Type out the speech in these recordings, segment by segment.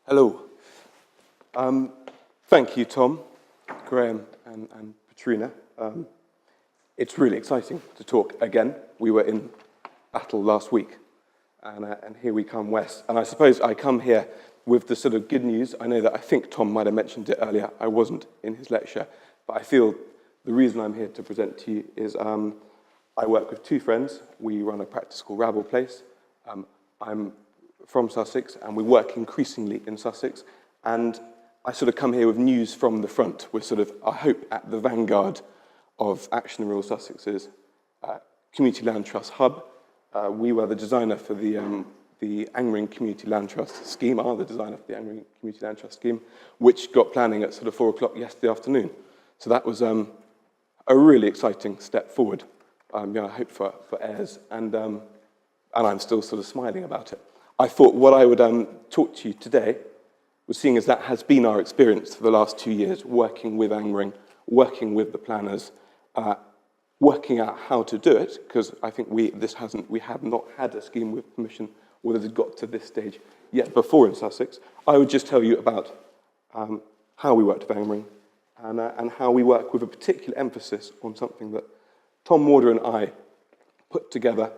Hello. Thank you, Tom, Graham, and Patrina. It's really exciting to talk again. We were in Battle last week, and here we come west. And I suppose I come here with the sort of good news. I know that I think Tom might have mentioned it earlier. I wasn't in his lecture, but I feel the reason I'm here to present to you is I work with two friends. We run a practice called Rabble Place. I'm from Sussex, and we work increasingly in Sussex. And I sort of come here with news from the front. We're sort of, I hope, at the vanguard of Action in Rural Sussex's Community Land Trust Hub. We were the designer for the Angmering Community Land Trust scheme, are the designer for the Angmering Community Land Trust scheme, which got planning at sort of 4 o'clock yesterday afternoon. So that was a really exciting step forward. I hope for heirs, and I'm still sort of smiling about it. I thought what I would talk to you today was, seeing as that has been our experience for the last 2 years, working with Angmering, working with the planners, working out how to do it, because I think we have not had a scheme with permission, or that has got to this stage yet before in Sussex. I would just tell you about how we worked with Angmering and how we work with a particular emphasis on something that Tom Warder and I put together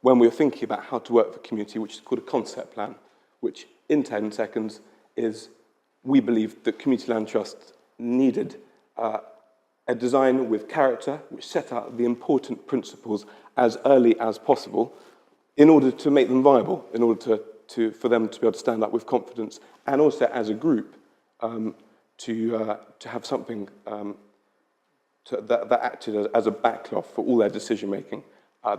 when we were thinking about how to work for community, which is called a concept plan, which in 10 seconds is, we believe that Community Land Trust needed a design with character, which set out the important principles as early as possible in order to make them viable, in order for them to be able to stand up with confidence, and also as a group to have something that acted as a backcloth for all their decision making.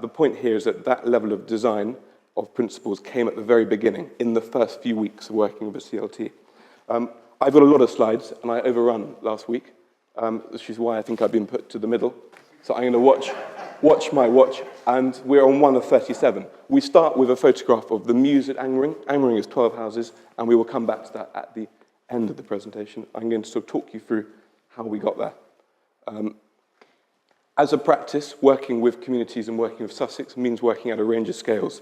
The point here is that that level of design of principles came at the very beginning, in the first few weeks of working with a CLT. I've got a lot of slides, and I overrun last week, which is why I think I've been put to the middle. So I'm going to watch my watch, and we're on one of 37. We start with a photograph of the Mews at Angmering. Angmering is 12 houses, and we will come back to that at the end of the presentation. I'm going to sort of talk you through how we got there. As a practice, working with communities and working with Sussex means working at a range of scales.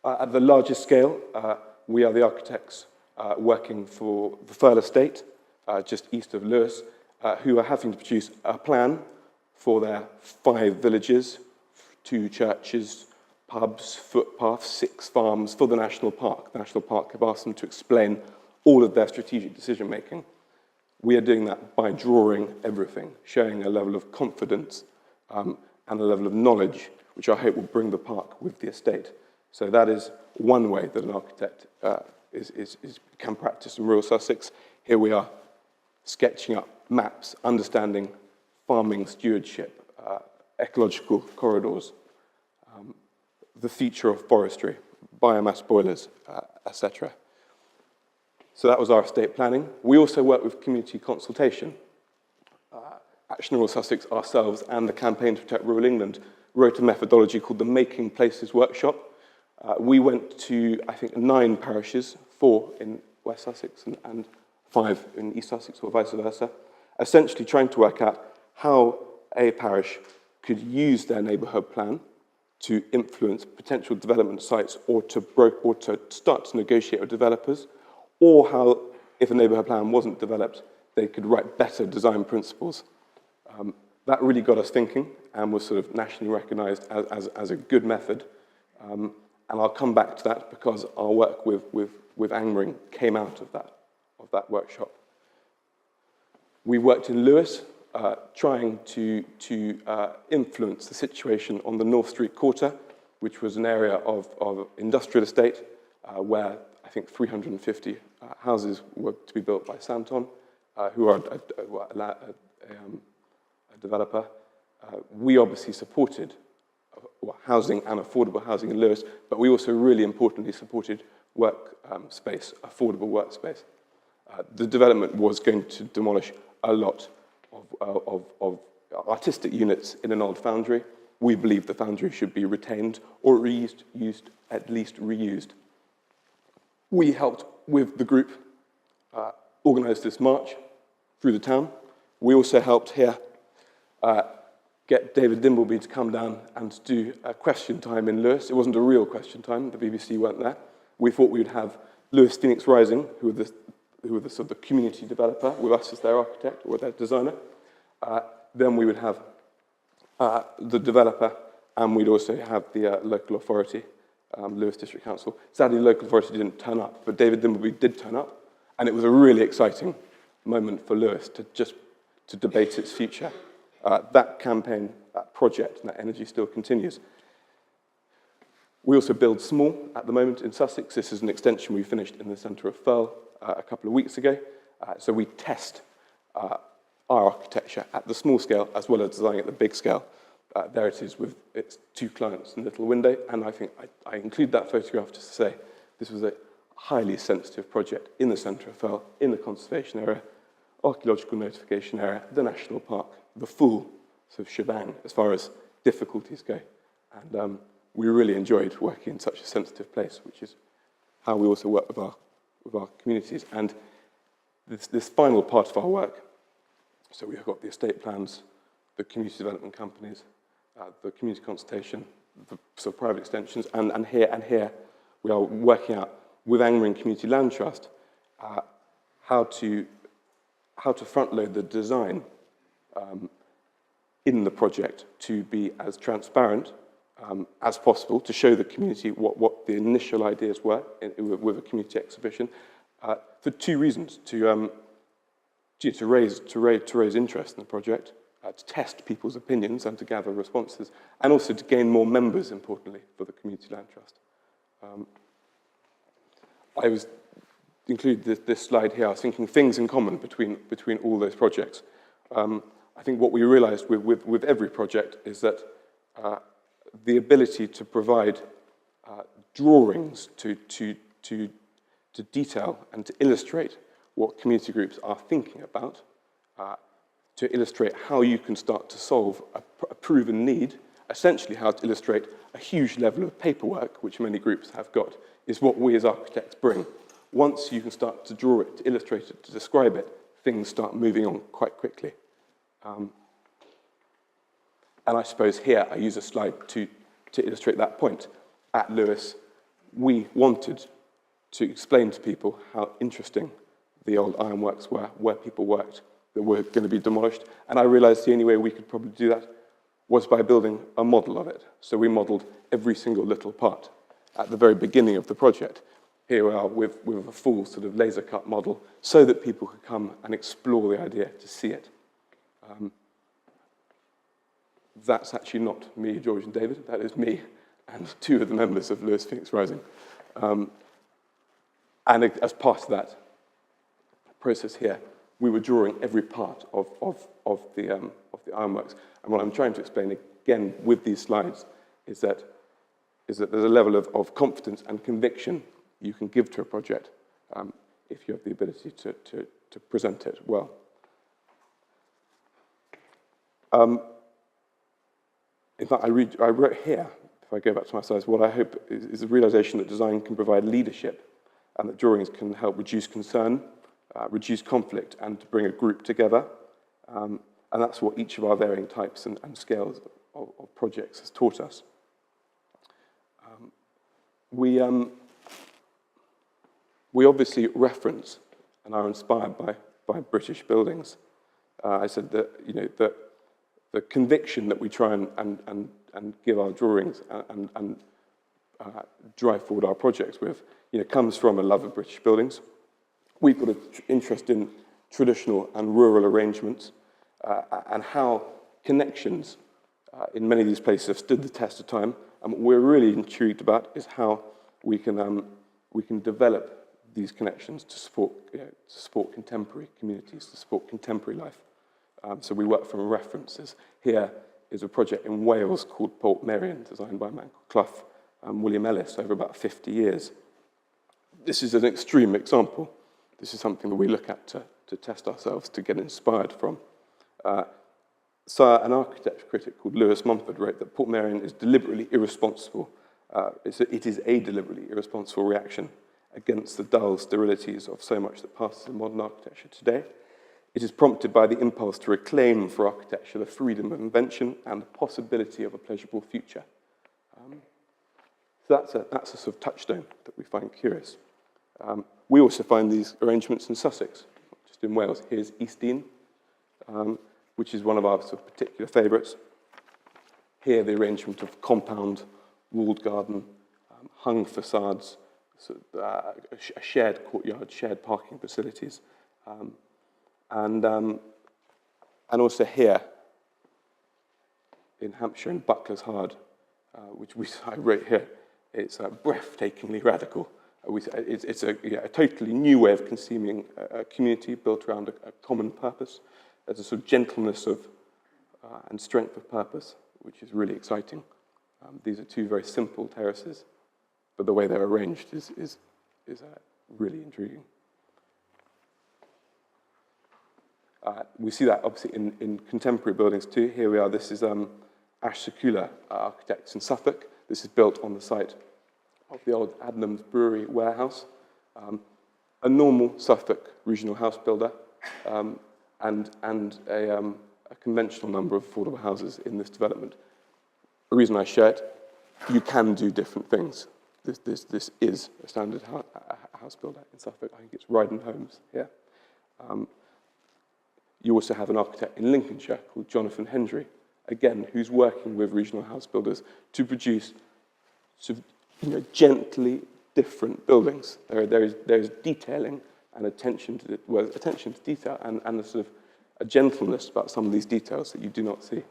At the largest scale, we are the architects working for the Firle estate, just east of Lewes, who are having to produce a plan for their 5 villages, 2 churches, pubs, footpaths, 6 farms for the national park. The national park have asked them to explain all of their strategic decision making. We are doing that by drawing everything, showing a level of confidence and a level of knowledge, which I hope will bring the park with the estate. So that is one way that an architect can practice in rural Sussex. Here we are sketching up maps, understanding farming stewardship, ecological corridors, the future of forestry, biomass boilers, etc. So that was our estate planning. We also work with community consultation. Action in Rural Sussex ourselves and the Campaign to Protect Rural England wrote a methodology called the Making Places Workshop. We went to, I think, 9 parishes, 4 in West Sussex and 5 in East Sussex, or vice versa, essentially trying to work out how a parish could use their neighbourhood plan to influence potential development sites, or to start to negotiate with developers, or how, if a neighbourhood plan wasn't developed, they could write better design principles. That really got us thinking and was sort of nationally recognised as a good method. And I'll come back to that because our work with Angmering came out of that workshop. We worked in Lewes, trying to influence the situation on the North Street Quarter, which was an area of industrial estate where I think 350 houses were to be built by Santon, who are a developer. We obviously supported housing and affordable housing in Lewes, but we also really importantly supported workspace, affordable workspace. The development was going to demolish a lot of artistic units in an old foundry. We believe the foundry should be retained or at least reused. We helped with the group organise this march through the town. We also helped here get David Dimbleby to come down and do a question time in Lewes. It wasn't a real question time, the BBC weren't there. We thought we would have Lewes Phoenix Rising, who are the who were the sort of the community developer, with us as their architect or their designer. Then we would have the developer, and we'd also have the local authority, Lewes District Council. Sadly, the local authority didn't turn up, but David Dimbleby did turn up, and it was a really exciting moment for Lewes to debate its future. That campaign, that project, and that energy still continues. We also build small at the moment in Sussex. This is an extension we finished in the centre of Firle a couple of weeks ago. So we test our architecture at the small scale as well as designing at the big scale. There it is with its 2 clients and little window, and I think I include that photograph just to say this was a highly sensitive project in the centre of Firle, in the conservation area, archaeological notification area, the national park, the full sort of shebang as far as difficulties go. And we really enjoyed working in such a sensitive place, which is how we also work with our communities. And this final part of our work, so we've got the estate plans, the community development companies, the community consultation, the sort of private extensions, and here we are working out with Angmering Community Land Trust how to front load the design in the project to be as transparent as possible, to show the community what the initial ideas were with a community exhibition, for 2 reasons: to raise interest in the project, to test people's opinions and to gather responses, and also to gain more members, importantly, for the Community Land Trust. I was include this slide here. I was thinking things in common between all those projects. I think what we realized with every project is that the ability to provide drawings to detail and to illustrate what community groups are thinking about, to illustrate how you can start to solve a proven need, essentially how to illustrate a huge level of paperwork, which many groups have got, is what we as architects bring. Once you can start to draw it, to illustrate it, to describe it, things start moving on quite quickly. And I suppose here I use a slide to illustrate that point. At Lewes, we wanted to explain to people how interesting the old ironworks were, where people worked, that were going to be demolished. And I realized the only way we could probably do that was by building a model of it. So we modeled every single little part at the very beginning of the project. Here we are with a full sort of laser cut model so that people could come and explore the idea, to see it. That's actually not me, George and David. That is me and 2 of the members of Lewes Phoenix Rising. And as part of that process here, we were drawing every part of the ironworks. And what I'm trying to explain again with these slides is that there's a level of confidence and conviction you can give to a project if you have the ability to present it well. In fact, I wrote here, if I go back to my slides, what I hope is the realization that design can provide leadership and that drawings can help reduce concern, reduce conflict, and to bring a group together. And that's what each of our varying types and scales of projects has taught us. We obviously reference and are inspired by British buildings. I said that, you know, that the conviction that we try and give our drawings and drive forward our projects with, you know, comes from a love of British buildings. We've got an interest in traditional and rural arrangements and how connections in many of these places have stood the test of time. And what we're really intrigued about is how we can develop these connections to support contemporary communities, to support contemporary life. So we work from references. Here is a project in Wales called Port Merion, designed by a man called Clough and William Ellis over about 50 years. This is an extreme example. This is something that we look at to test ourselves, to get inspired from. So an architecture critic called Lewis Mumford wrote that Port Merion is deliberately irresponsible. It is a deliberately irresponsible reaction against the dull sterilities of so much that passes in modern architecture today. It is prompted by the impulse to reclaim for architecture the freedom of invention and the possibility of a pleasurable future. So that's a sort of touchstone that we find curious. We also find these arrangements in Sussex, just in Wales. Here's Eastdean, which is one of our sort of particular favourites. Here, the arrangement of compound, walled garden, hung facades, sort of, a shared courtyard, shared parking facilities. And also here, in Hampshire, in Buckler's Hard, which I wrote here, it's breathtakingly radical. It's a totally new way of conceiving a community built around a common purpose. There's a sort of gentleness of and strength of purpose, which is really exciting. These are two very simple terraces, but the way they're arranged is really intriguing. We see that obviously in contemporary buildings too. Here we are. This is Ash Sakula Architects in Suffolk. This is built on the site of the old Adnams Brewery warehouse. A normal Suffolk regional house builder, and a conventional number of affordable houses in this development. The reason I share it, you can do different things. This is a standard house builder in Suffolk. I think it's Ryden Homes here. You also have an architect in Lincolnshire called Jonathan Hendry, again, who's working with regional house builders to produce sort of, gently different buildings. There is detailing and attention to detail and a sort of a gentleness about some of these details that you do not see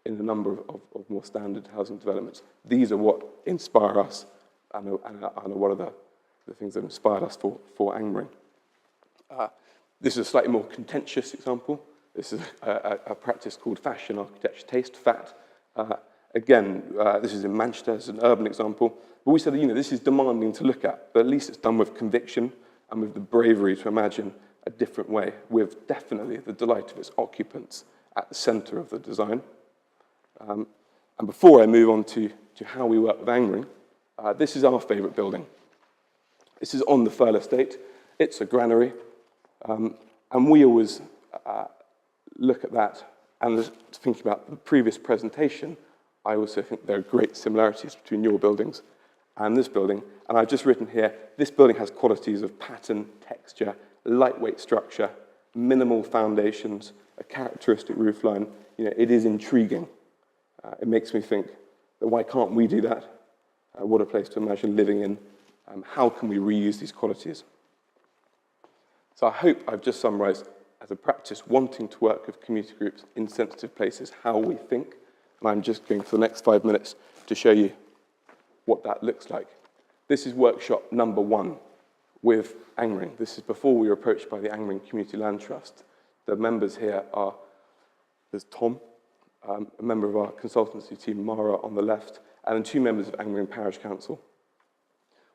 in a number of more standard housing developments. These are what inspire us and are one of the things that inspired us for Angmering. This is a slightly more contentious example. This is a practice called fashion architecture taste, FAT. Again, this is in Manchester, it's an urban example. But we said, this is demanding to look at, but at least it's done with conviction and with the bravery to imagine a different way, with definitely the delight of its occupants at the centre of the design. And before I move on to how we work with Angmering, this is our favourite building. This is on the Firle estate. It's a granary. And we always look at that, and thinking about the previous presentation, I also think there are great similarities between your buildings and this building. And I've just written here, this building has qualities of pattern, texture, lightweight structure, minimal foundations, a characteristic roofline. It is intriguing. It makes me think that why can't we do that? What a place to imagine living in. How can we reuse these qualities? So I hope I've just summarised as a practice wanting to work with community groups in sensitive places, how we think. And I'm just going for the next 5 minutes to show you what that looks like. This is workshop number 1 with Angmering. This is before we were approached by the Angmering Community Land Trust. The members here are, there's Tom, a member of our consultancy team, Mara on the left, and then 2 members of Angmering Parish Council.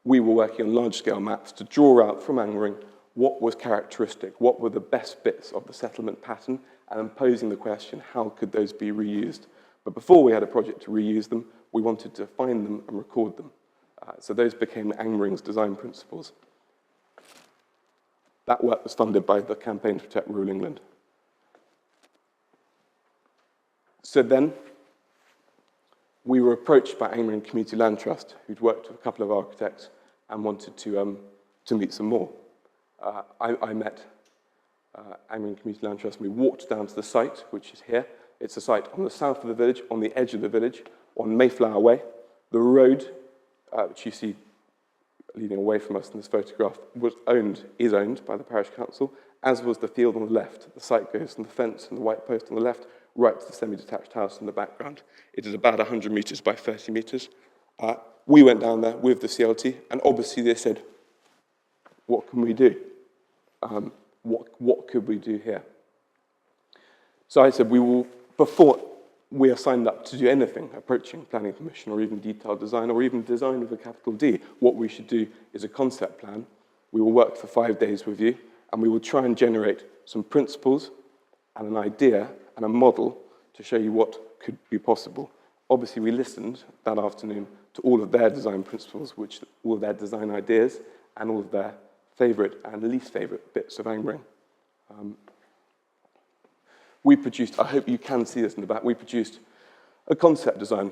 We were working on large-scale maps to draw out from Angmering what was characteristic, what were the best bits of the settlement pattern, and then posing the question, how could those be reused? But before we had a project to reuse them, we wanted to find them and record them. So those became Angmering's design principles. That work was funded by the Campaign to Protect Rural England. So then, we were approached by Angmering Community Land Trust, who'd worked with a couple of architects and wanted to meet some more. I met Angmering Community Land Trust, and we walked down to the site, which is here. It's a site on the south of the village, on the edge of the village, on Mayflower Way. The road, which you see leading away from us in this photograph, is owned by the parish council, as was the field on the left. The site goes from the fence and the white post on the left, right to the semi-detached house in the background. It is about 100 metres by 30 metres. We went down there with the CLT, and obviously they said, what can we do? What could we do here? So I said, before we are signed up to do anything approaching planning permission or even detailed design or even design with a capital D, what we should do is a concept plan. We will work for 5 days with you, and we will try and generate some principles and an idea and a model to show you what could be possible. Obviously, we listened that afternoon to all of their design principles, all of their design ideas, and all of their favourite and least favourite bits of Angmering. We produced, I hope you can see this in the back, we produced a concept design.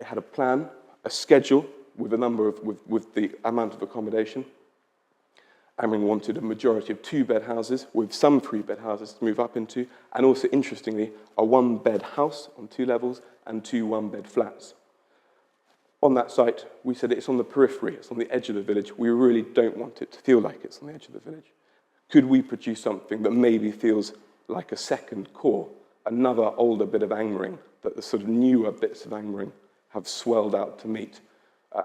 It had a plan, a schedule with the amount of accommodation, Angmering wanted a majority of 2-bed houses with some 3-bed houses to move up into, and also, interestingly, a 1-bed house on 2 levels and 2 1-bed flats. On that site, we said it's on the periphery, it's on the edge of the village. We really don't want it to feel like it's on the edge of the village. Could we produce something that maybe feels like a second core, another older bit of Angmering, that the sort of newer bits of Angmering have swelled out to meet?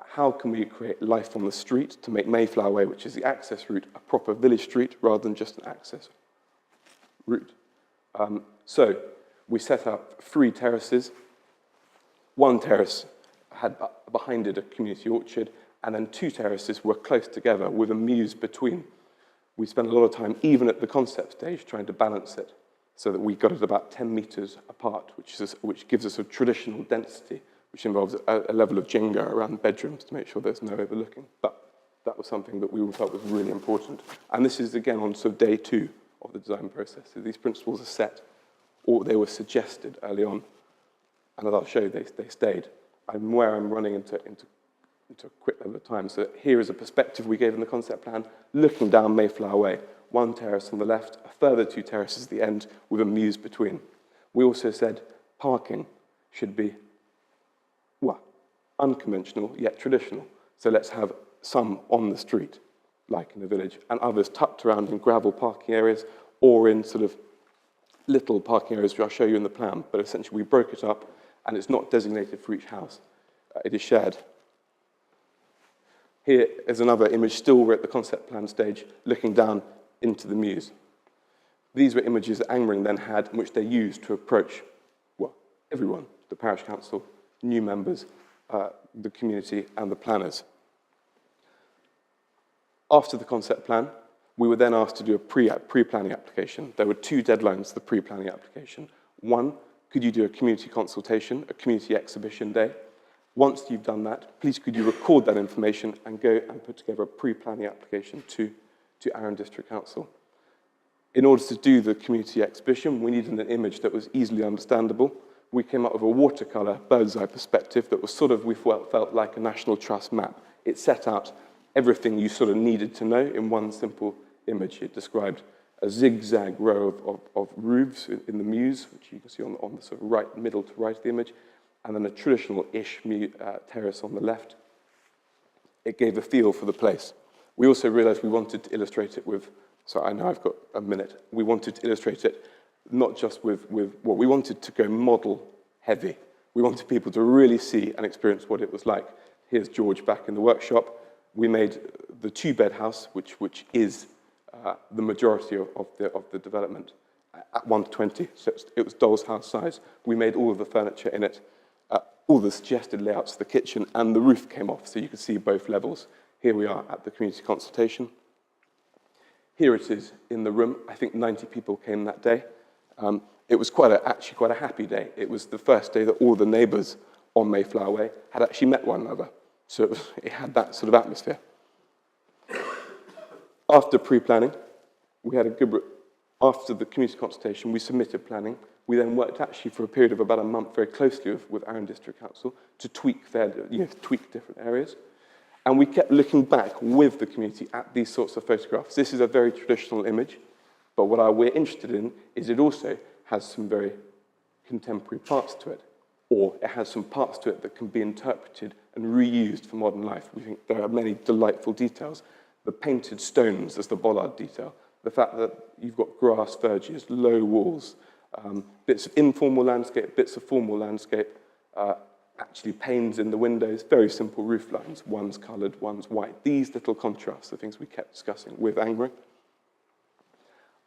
How can we create life on the street to make Mayflower Way, which is the access route, a proper village street rather than just an access route? So we set up 3 terraces. 1 terrace had behind it a community orchard, and then 2 terraces were close together with a mews between. We spent a lot of time, even at the concept stage, trying to balance it so that we got it about 10 meters apart, which gives us a traditional density, which involves a level of Jenga around bedrooms to make sure there's no overlooking. But that was something that we felt was really important. And this is, again, on sort of day 2 of the design process. So these principles are set, or they were suggested early on. And as I'll show you, they stayed. I'm running into a quick level of time. So here is a perspective we gave in the concept plan, looking down Mayflower Way. 1 terrace on the left, a further 2 terraces at the end with a mews between. We also said parking should be, well, unconventional yet traditional. So let's have some on the street, like in the village, and others tucked around in gravel parking areas or in sort of little parking areas, which I'll show you in the plan. But essentially, we broke it up, and it's not designated for each house. It is shared. Here is another image, still we're at the concept plan stage, looking down into the mews. These were images that Angmering then had, in which they used to approach, well, everyone, the parish council, new members, the community, and the planners. After the concept plan, we were then asked to do a pre-planning application. There were 2 deadlines to the pre-planning application. 1, could you do a community consultation, a community exhibition day? Once you've done that, please could you record that information and go and put together a pre-planning application to Arran District Council. In order to do the community exhibition, we needed an image that was easily understandable. We came up with a watercolour bird's eye perspective that was sort of, we felt like a National Trust map. It set out everything you sort of needed to know in one simple image. It described a zigzag row of roofs in the mews, which you can see on the sort of middle to right of the image, and then a traditional-ish terrace on the left. It gave a feel for the place. We also realized we wanted to illustrate it with, so I know I've got a minute, we wanted to illustrate it not just with what we wanted to go model heavy. We wanted people to really see and experience what it was like. Here's George back in the workshop. We made the 2-bed house, which is the majority of the development, at 1:20, so it was doll's house size. We made all of the furniture in it, all the suggested layouts of the kitchen, and the roof came off, so you could see both levels. Here we are at the community consultation. Here it is in the room. I think 90 people came that day. It was actually quite a happy day. It was the first day that all the neighbours on Mayflower Way had actually met one another. So it had that sort of atmosphere. After pre-planning, after the community consultation, we submitted planning. We then worked actually for a period of about a month very closely with Arran District Council to tweak different areas. And we kept looking back with the community at these sorts of photographs. This is a very traditional image, but what we're interested in is it also has some very contemporary parts to it, or it has some parts to it that can be interpreted and reused for modern life. We think there are many delightful details. The painted stones as the bollard detail, the fact that you've got grass verges, low walls, bits of informal landscape, bits of formal landscape, actually panes in the windows, very simple roof lines, one's coloured, one's white. These little contrasts are things we kept discussing with Angmering.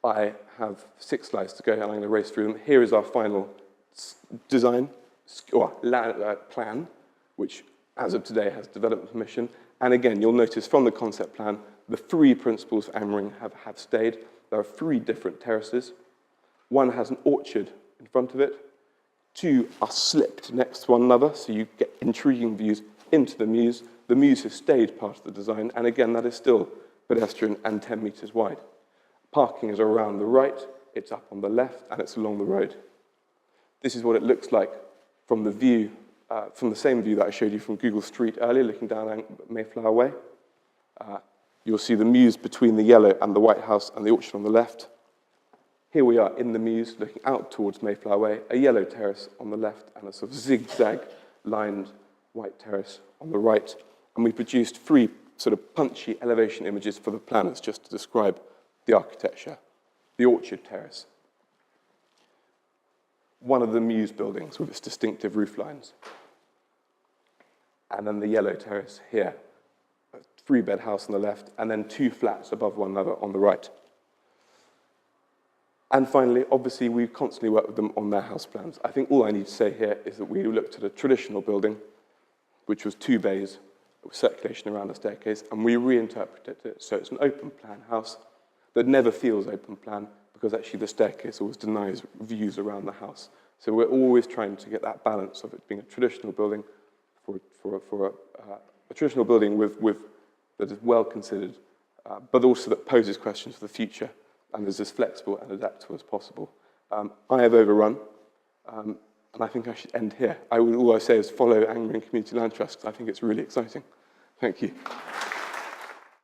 I have 6 slides to go, and I'm going to race through them. Here is our final design plan, which as of today has development permission. And again, you'll notice from the concept plan, the 3 principles for Angmering have stayed. There are 3 different terraces. 1 has an orchard in front of it. 2 are slipped next to one another, so you get intriguing views into the mews. The mews have stayed part of the design, and again, that is still pedestrian and 10 meters wide. Parking is around the right, it's up on the left, and it's along the road. This is what it looks like from the view, from the same view that I showed you from Google Street earlier, looking down Mayflower Way. You'll see the mews between the yellow and the white house and the orchard on the left. Here we are in the mews, looking out towards Mayflower Way, a yellow terrace on the left and a sort of zigzag-lined white terrace on the right. And we produced 3 sort of punchy elevation images for the planners just to describe the architecture. The orchard terrace. One of the mews buildings with its distinctive roof lines. And then the yellow terrace here. A 3-bed house on the left, and then 2 flats above one another on the right. And finally, obviously, we constantly work with them on their house plans. I think all I need to say here is that we looked at a traditional building, which was 2 bays with circulation around the staircase, and we reinterpreted it so it's an open plan house that never feels open plan because actually the staircase always denies views around the house. So we're always trying to get that balance of it being a traditional building for a traditional building that is well considered, but also that poses questions for the future and is as flexible and adaptable as possible. I have overrun, and I think I should end here. All I say is follow Angmering Community Land Trust, because I think it's really exciting. Thank you.